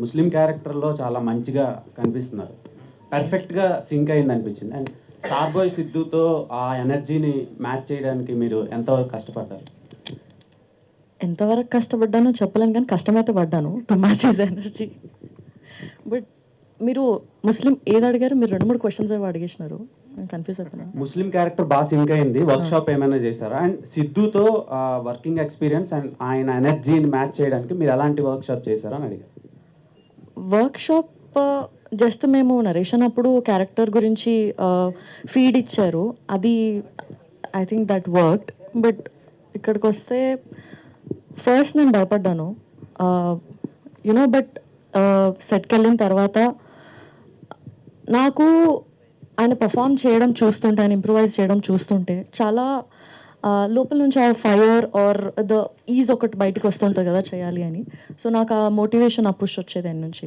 ముస్లిం క్యారెక్టర్లో చాలా మంచిగా కనిపిస్తున్నారు. పర్ఫెక్ట్గా సింక్ అయింది అనిపించింది. అండ్ స్టార్ బాయ్ సిద్ధుతో ఆ ఎనర్జీని మ్యాచ్ చేయడానికి మీరు ఎంతవరకు కష్టపడ్డారు? ఎంతవరకు కష్టపడ్డానో చెప్పలేను, కానీ కష్టమైతే పడ్డాను to match his energy. But మీరు ముస్లిం ఏది అడిగారు? మీరు 2-3 క్వశ్చన్స్ ఏవో అడిగేసినారు, నేను కన్ఫ్యూజ్ అయిపోయినా. ముస్లిం క్యారెక్టర్ బాగా సింక్ అయింది, వర్క్షాప్ ఏమైనా చేశారా? అండ్ సిద్ధుతో వర్కింగ్ ఎక్స్పీరియన్స్ అండ్ ఆయన ఎనర్జీని మ్యాచ్ చేయడానికి మీరు ఎలాంటి వర్క్షాప్ చేశారా అని అడిగారు. వర్క్షాప్ జస్ట్ మేము నరేషన్ అప్పుడు క్యారెక్టర్ గురించి ఫీడ్ ఇచ్చారు, అది I think that worked. But ఇక్కడికి వస్తే ఫస్ట్ నేను భయపడ్డాను, యునో. బట్ సెట్కి వెళ్ళిన తర్వాత నాకు ఆయన పర్ఫామ్ చేయడం చూస్తుంటే, ఆయన ఇంప్రూవైజ్ చేయడం చూస్తుంటే చాలా లోపల నుంచి ఆ ఫైర్ ఆర్ ద ఈజ్ ఒకటి బయటకు వస్తుంటుంది కదా చేయాలి అని. సో నాకు ఆ మోటివేషన్, ఆ పుష్ వచ్చేది ఆయన నుంచి.